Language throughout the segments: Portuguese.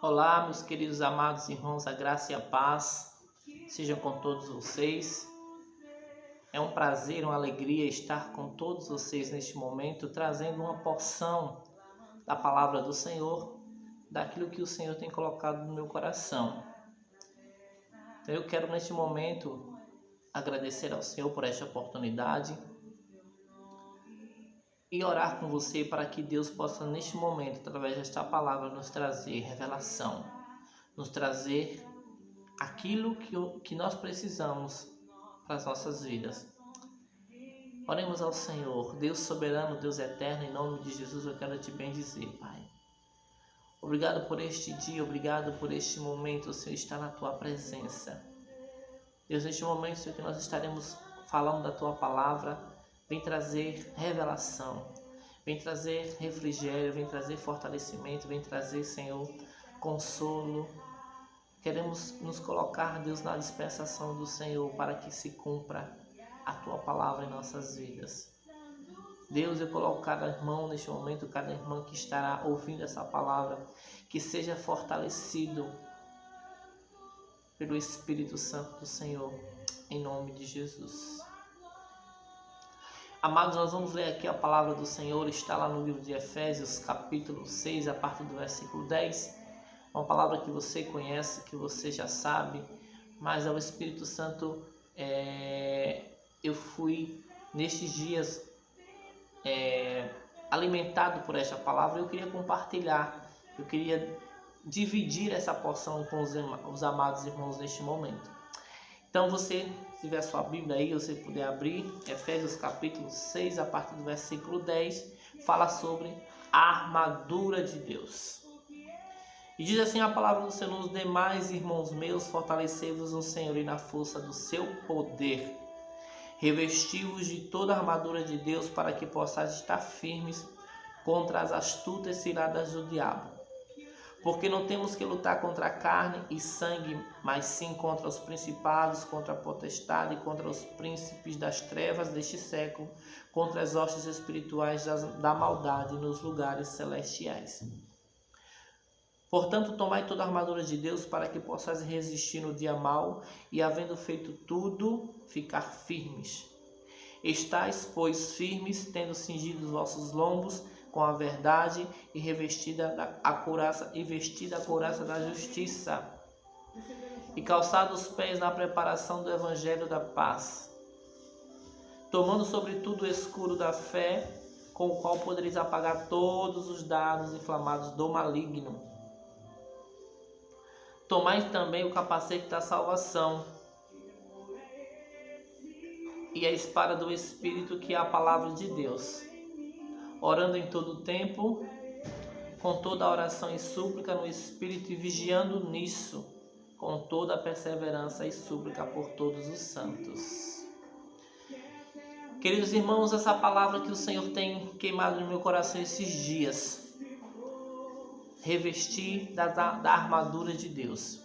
Olá, meus queridos amados irmãos, a graça e a paz sejam com todos vocês. É um prazer, uma alegria estar com todos vocês neste momento, trazendo uma porção da palavra do Senhor, daquilo que o Senhor tem colocado no meu coração. Então eu quero neste momento agradecer ao Senhor por esta oportunidade e orar com você para que Deus possa neste momento, através desta palavra, nos trazer revelação, nos trazer aquilo que nós precisamos para as nossas vidas. Oremos ao Senhor. Deus soberano, Deus eterno, em nome de Jesus eu quero te bendizer, Pai. Obrigado por este dia, obrigado por este momento, o Senhor está na tua presença. Deus, neste momento, Senhor, que nós estaremos falando da tua palavra, vem trazer revelação, vem trazer refrigério, vem trazer fortalecimento, vem trazer, Senhor, consolo. Queremos nos colocar, Deus, na dispensação do Senhor para que se cumpra a tua palavra em nossas vidas. Deus, eu coloco cada irmão neste momento, cada irmã que estará ouvindo essa palavra, que seja fortalecido pelo Espírito Santo do Senhor, em nome de Jesus. Amados, nós vamos ler aqui a palavra do Senhor, está lá no livro de Efésios, capítulo 6, a partir do versículo 10. Uma palavra que você conhece, que você já sabe, mas ao Espírito Santo, eu fui nestes dias alimentado por esta palavra. Eu queria compartilhar, eu queria dividir essa porção com os amados irmãos neste momento. Então você, se tiver sua Bíblia aí, você puder abrir, Efésios capítulo 6, a partir do versículo 10, fala sobre a armadura de Deus. E diz assim a palavra do Senhor: os demais irmãos meus, fortalecei-vos no Senhor e na força do seu poder. Revesti-vos de toda a armadura de Deus para que possais estar firmes contra as astutas ciladas do diabo. Porque não temos que lutar contra a carne e sangue, mas sim contra os principados, contra a potestade, contra os príncipes das trevas deste século, contra as hostes espirituais da maldade nos lugares celestiais. Portanto, tomai toda a armadura de Deus para que possais resistir no dia mau e, havendo feito tudo, ficar firmes. Estais, pois, firmes, tendo cingido os vossos lombos com a verdade e vestida a couraça da justiça, e calçados os pés na preparação do evangelho da paz, tomando sobretudo o escudo da fé, com o qual podereis apagar todos os dardos inflamados do maligno. Tomai também o capacete da salvação e a espada do Espírito, que é a palavra de Deus, orando em todo o tempo, com toda a oração e súplica no Espírito, e vigiando nisso, com toda a perseverança e súplica por todos os santos. Queridos irmãos, essa palavra que o Senhor tem queimado no meu coração esses dias, revestir da armadura de Deus.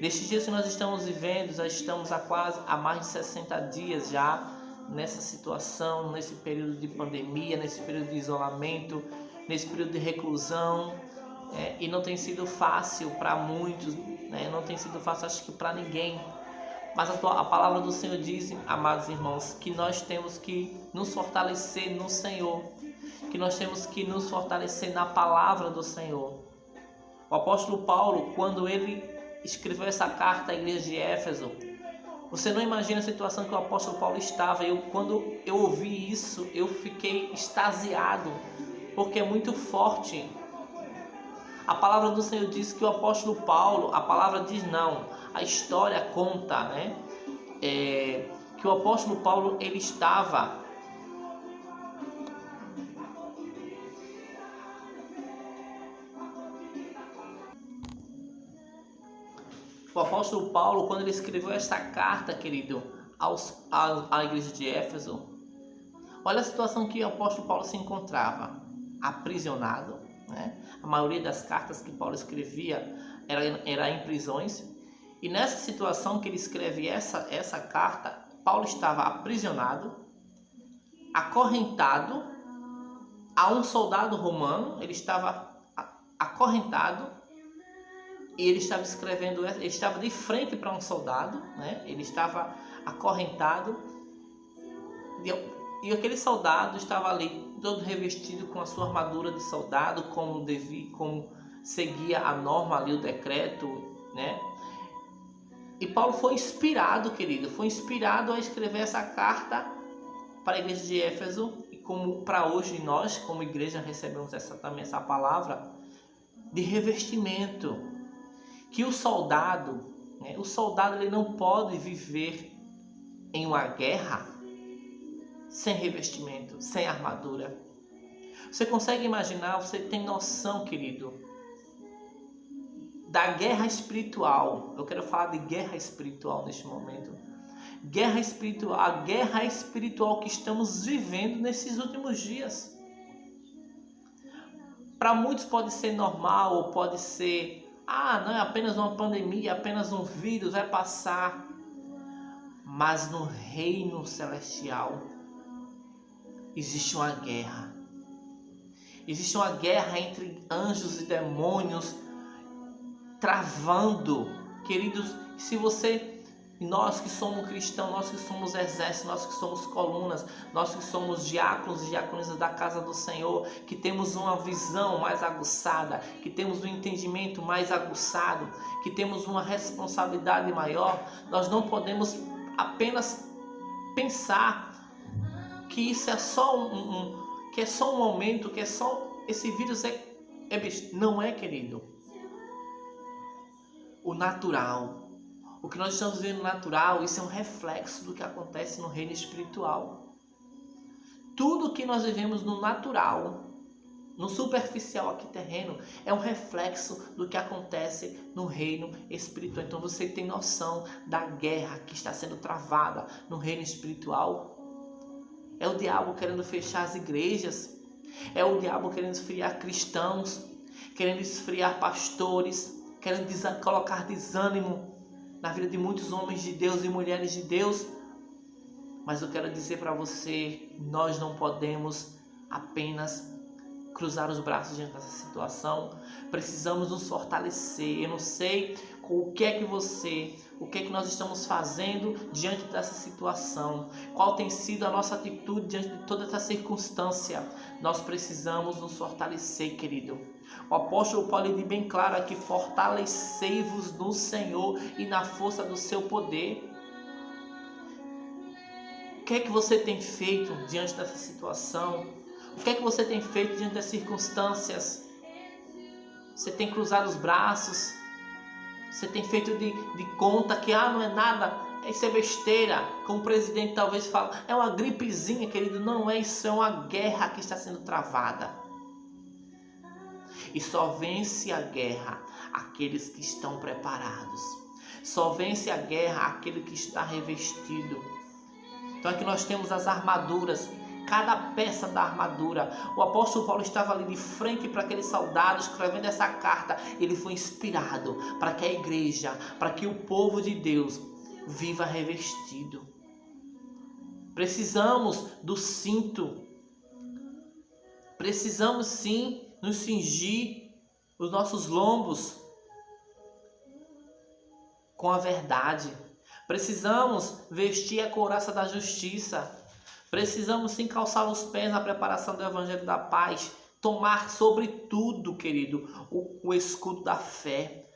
Nestes dias que nós estamos vivendo, já estamos há mais de 60 dias já nessa situação, nesse período de pandemia, nesse período de isolamento, nesse período de reclusão, e não tem sido fácil para muitos, não tem sido fácil, acho que para ninguém. Mas a palavra do Senhor diz, amados irmãos, que nós temos que nos fortalecer no Senhor, que nós temos que nos fortalecer na palavra do Senhor. O apóstolo Paulo, quando ele escreveu essa carta à igreja de Éfeso, você não imagina a situação que o apóstolo Paulo estava. Quando eu ouvi isso, eu fiquei extasiado, porque é muito forte. A palavra do Senhor diz que o apóstolo Paulo, a palavra diz não, a história conta, que o apóstolo Paulo, ele estava o apóstolo Paulo, quando ele escreveu esta carta, querido, à igreja de Éfeso, olha a situação que o apóstolo Paulo se encontrava: aprisionado, A maioria das cartas que Paulo escrevia era em prisões, e nessa situação que ele escreve essa carta, Paulo estava aprisionado, acorrentado a um soldado romano. Ele estava acorrentado E ele estava escrevendo, ele estava de frente para um soldado, né? Ele estava acorrentado. E aquele soldado estava ali, todo revestido com a sua armadura de soldado, como seguia a norma ali, o decreto, né? E Paulo foi inspirado, querido, foi inspirado a escrever essa carta para a igreja de Éfeso. E como para hoje nós, como igreja, recebemos também essa palavra de revestimento. Que o soldado, né, ele não pode viver em uma guerra sem revestimento, sem armadura. Você consegue imaginar, você tem noção, querido, da guerra espiritual? Eu quero falar de guerra espiritual neste momento. Guerra espiritual, a guerra espiritual que estamos vivendo nesses últimos dias. Para muitos pode ser normal, ou pode ser, não é apenas uma pandemia, apenas um vírus, vai passar. Mas no reino celestial existe uma guerra. Existe uma guerra entre anjos e demônios travando. Queridos, se nós que somos cristãos, nós que somos exército, nós que somos colunas, nós que somos diáconos e diaconisas da casa do Senhor, que temos uma visão mais aguçada, que temos um entendimento mais aguçado, que temos uma responsabilidade maior, nós não podemos apenas pensar que isso é só que é só um momento, que é só esse vírus não é, querido. O natural, o que nós estamos vendo natural, isso é um reflexo do que acontece no reino espiritual. Tudo que nós vivemos no natural, no superficial aqui terreno, é um reflexo do que acontece no reino espiritual. Então você tem noção da guerra que está sendo travada no reino espiritual? É o diabo querendo fechar as igrejas, é o diabo querendo esfriar cristãos, querendo esfriar pastores, querendo colocar desânimo na vida de muitos homens de Deus e mulheres de Deus. Mas eu quero dizer para você, nós não podemos apenas cruzar os braços diante dessa situação. Precisamos nos fortalecer. Eu não sei o que é que nós estamos fazendo diante dessa situação. Qual tem sido a nossa atitude diante de toda essa circunstância. Nós precisamos nos fortalecer, querido. O apóstolo Paulo diz bem claro aqui: fortalecei-vos no Senhor e na força do seu poder. O que é que você tem feito diante dessa situação? O que é que você tem feito diante das circunstâncias? Você tem cruzado os braços? Você tem feito de conta que não é nada, isso é besteira? Como o presidente talvez fala, é uma gripezinha, querido. Não é, isso é uma guerra que está sendo travada. E só vence a guerra aqueles que estão preparados. Só vence a guerra aquele que está revestido. Então aqui nós temos as armaduras, cada peça da armadura. O apóstolo Paulo estava ali de frente para aqueles soldados escrevendo essa carta. Ele foi inspirado para que a igreja, para que o povo de Deus viva revestido. Precisamos do cinto. Precisamos sim nos cingir os nossos lombos com a verdade. Precisamos vestir a couraça da justiça. Precisamos sim calçar os pés na preparação do evangelho da paz. Tomar sobretudo, querido, o escudo da fé.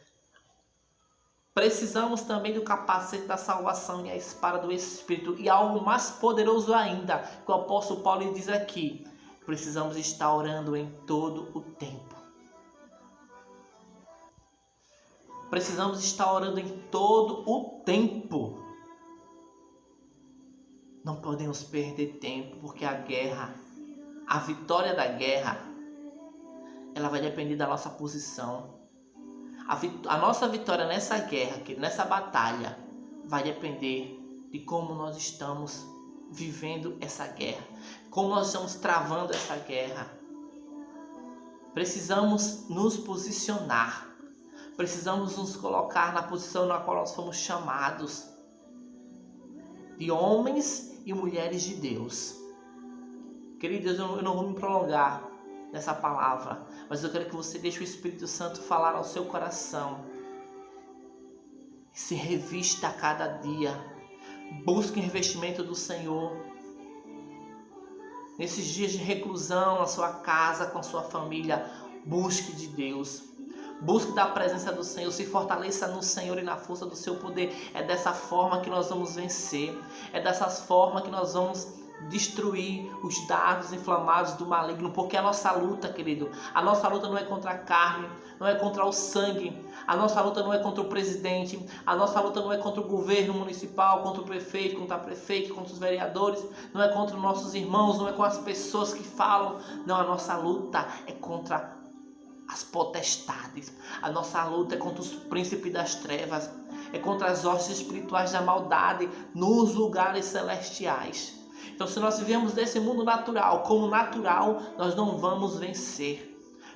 Precisamos também do capacete da salvação e a espada do Espírito. E algo mais poderoso ainda, que o apóstolo Paulo diz aqui: precisamos estar orando em todo o tempo. Precisamos estar orando em todo o tempo. Não podemos perder tempo, porque a guerra, a vitória da guerra, ela vai depender da nossa posição. A nossa vitória nessa guerra, nessa batalha, vai depender de como nós estamos vivendo essa guerra, como nós estamos travando essa guerra. Precisamos nos posicionar, precisamos nos colocar na posição na qual nós fomos chamados, de homens e mulheres de Deus. Queridos, eu não vou me prolongar nessa palavra, mas eu quero que você deixe o Espírito Santo falar ao seu coração. Se revista a cada dia. Busque o revestimento do Senhor. Nesses dias de reclusão, na sua casa, com a sua família, busque de Deus. Busque da presença do Senhor, se fortaleça no Senhor e na força do seu poder. É dessa forma que nós vamos vencer. É dessa forma que nós vamos destruir os dardos inflamados do maligno. Porque a nossa luta, querido, a nossa luta não é contra a carne, não é contra o sangue. A nossa luta não é contra o presidente. A nossa luta não é contra o governo municipal, contra o prefeito, contra a prefeita, contra os vereadores. Não é contra os nossos irmãos, não é com as pessoas que falam. Não, a nossa luta é contra as potestades. A nossa luta é contra os príncipes das trevas, é contra as hostes espirituais da maldade nos lugares celestiais. Então, se nós vivemos desse mundo natural como natural, nós não vamos vencer.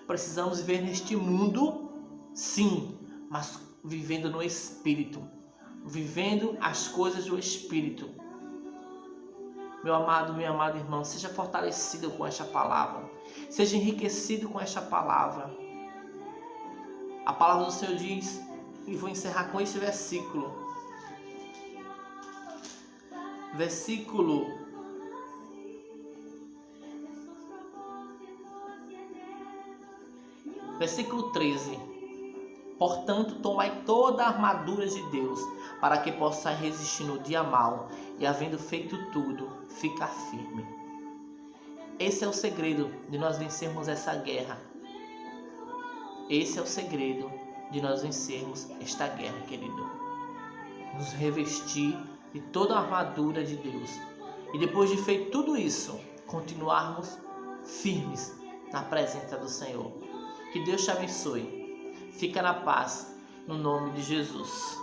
Precisamos viver neste mundo, sim, mas vivendo no Espírito, vivendo as coisas do Espírito. Meu amado, minha amada irmão, seja fortalecido com esta palavra, seja enriquecido com esta palavra. A palavra do Senhor diz, e vou encerrar com esse versículo. Versículo 13. Portanto, tomai toda a armadura de Deus, para que possais resistir no dia mau, e havendo feito tudo, ficar firme. Esse é o segredo de nós vencermos essa guerra. Esse é o segredo de nós vencermos esta guerra, querido. Nos revestir de toda a armadura de Deus. E depois de feito tudo isso, continuarmos firmes na presença do Senhor. Que Deus te abençoe. Fica na paz, no nome de Jesus.